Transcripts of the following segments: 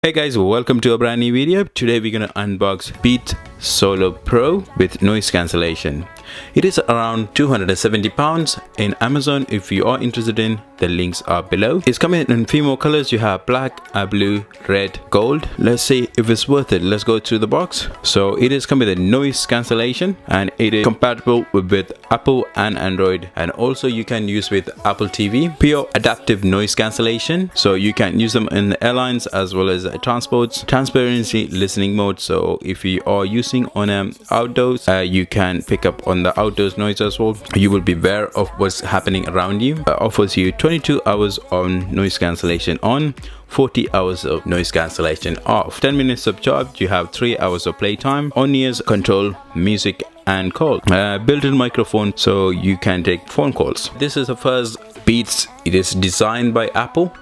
Hey guys, welcome to a brand new video. Today we're gonna unbox Beats Solo Pro with noise cancellation. It is around 270 pounds in Amazon. If you are interested in, the links are below. It's coming in 3 more colors. You have black, blue, red, gold. Let's see if it's worth it. Let's go through the box. So it is coming with a noise cancellation and it is compatible with Apple and Android, and also you can use with Apple TV. Pure adaptive noise cancellation, so you can use them in airlines as well as transports. Transparency listening mode, so if you are using on outdoors, you can pick up on the outdoors noise as well. You will be aware of what's happening around you. Offers you 22 hours on noise cancellation on, 40 hours of noise cancellation off. 10 minutes of charge. You have 3 hours of playtime. On-ears control music and call. Built-in microphone, so you can take phone calls. This is the first Beats. It is designed by Apple.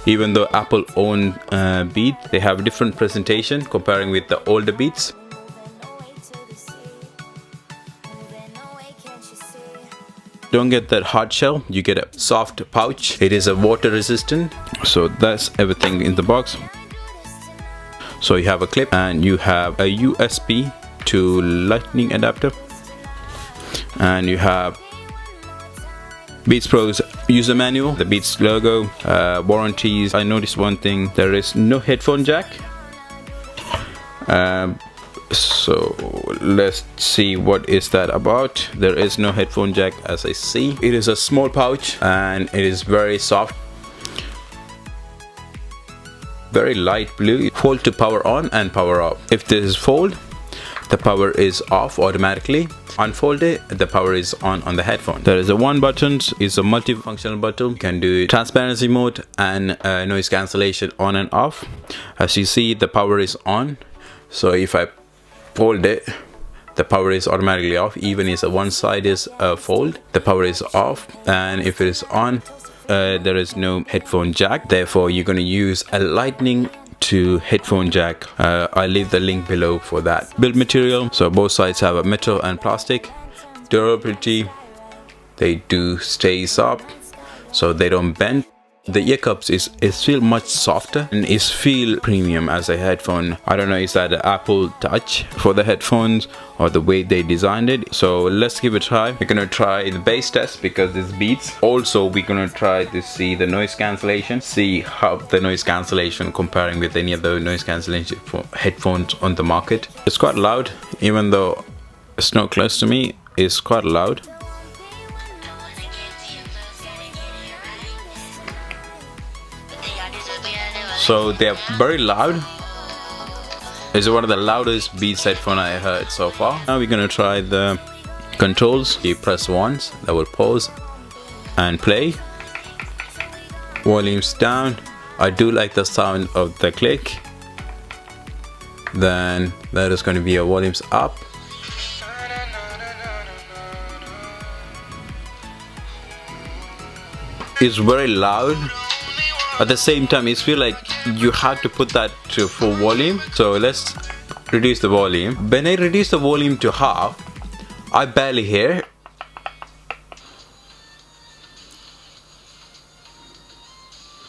Even though Apple own Beats, they have a different presentation comparing with the older Beats. Don't get that hard shell, you get a soft pouch. It is a water resistant, so that's everything in the box. So you have a clip and you have a USB to lightning adapter, and you have Beats Pro's user manual, the Beats logo, warranties. I noticed one thing, there is no headphone jack. So let's see what is that about. There is no headphone jack as I see. It is a small pouch and it is very soft, very light blue. Fold to power on and power off. If this is fold, the power is off automatically. Unfold it, the power is on the headphone. There is a one button, is a multifunctional button. You can do transparency mode and noise cancellation on and off. As you see, the power is on, so if I fold it, the power is automatically off. Even if one side is fold, the power is off. And if it is on, there is no headphone jack, therefore you're going to use a lightning to headphone jack. I'll leave the link below for that. Build material, so both sides have a metal and plastic. Durability, they do stays up, so they don't bend. The ear cups is feel much softer and is feel premium as a headphone. I don't know, is that an Apple touch for the headphones or the way they designed it? So let's give it a try. We're gonna try the bass test because this Beats. Also we're gonna try to see the noise cancellation, see how the noise cancellation comparing with any other noise cancellation for headphones on the market. It's quite loud, even though it's not close to me. It's quite loud. So they're very loud. It's one of the loudest Beats headphone I heard so far. Now we're gonna try the controls. You press once, that will pause and play. Volumes down. I do like the sound of the click. Then that is going to be a volumes up. It's very loud. At the same time, it feels like you have to put that to full volume. So let's reduce the volume. When I reduce the volume to half, I barely hear.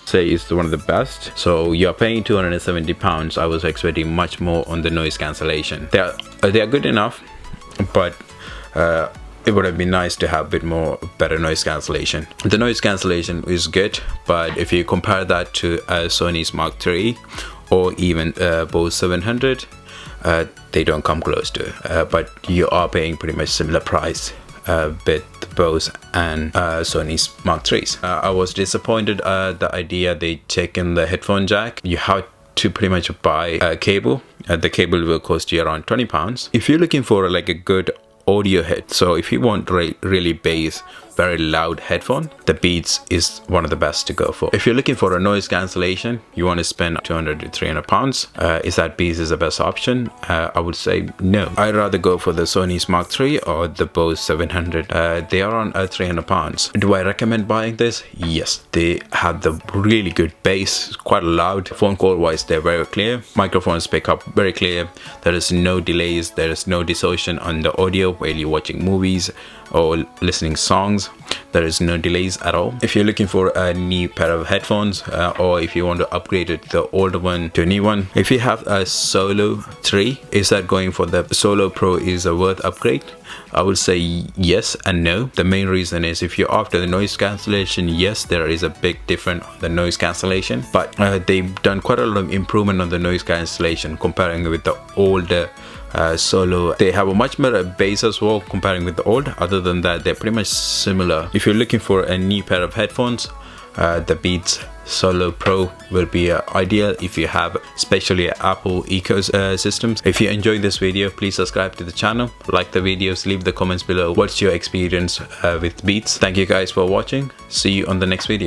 Say it's one of the best. So you're paying 270 pounds. I was expecting much more on the noise cancellation. They are good enough, but it would have been nice to have a bit more better noise cancellation. The noise cancellation is good, but if you compare that to Sony's Mark III or even Bose 700, they don't come close to. But you are paying pretty much similar price with Bose and Sony's Mark IIIs. I was disappointed at the idea they taken the headphone jack. You have to pretty much buy a cable. The cable will cost you around 20 pounds. If you're looking for like a good audio head, so if you want really bass, very loud headphone, the Beats is one of the best to go for. If you're looking for a noise cancellation, you want to spend 200 to 300 pounds. Is that Beats is the best option? I would say no. I'd rather go for the Sony's Mark III or the Bose 700. They are on 300 pounds. Do I recommend buying this? Yes. They have the really good bass, quite loud. Phone call wise, they're very clear. Microphones pick up very clear. There is no delays. There is no distortion on the audio while you're watching movies or listening songs. There is no delays at all. If you're looking for a new pair of headphones, or if you want to upgrade it, the older one to a new one, if you have a Solo 3, is that going for the Solo Pro is a worth upgrade? I would say yes and no. The main reason is if you're after the noise cancellation, yes, there is a big difference on the noise cancellation, but they've done quite a lot of improvement on the noise cancellation comparing with the older Solo. They have a much better bass as well comparing with the old. Other than that, they're pretty much similar. If you're looking for a new pair of headphones, the Beats Solo Pro will be ideal if you have especially Apple ecosystems. If you enjoyed this video, please subscribe to the channel, like the videos, leave the comments below what's your experience with Beats. Thank you guys for watching. See you on the next video.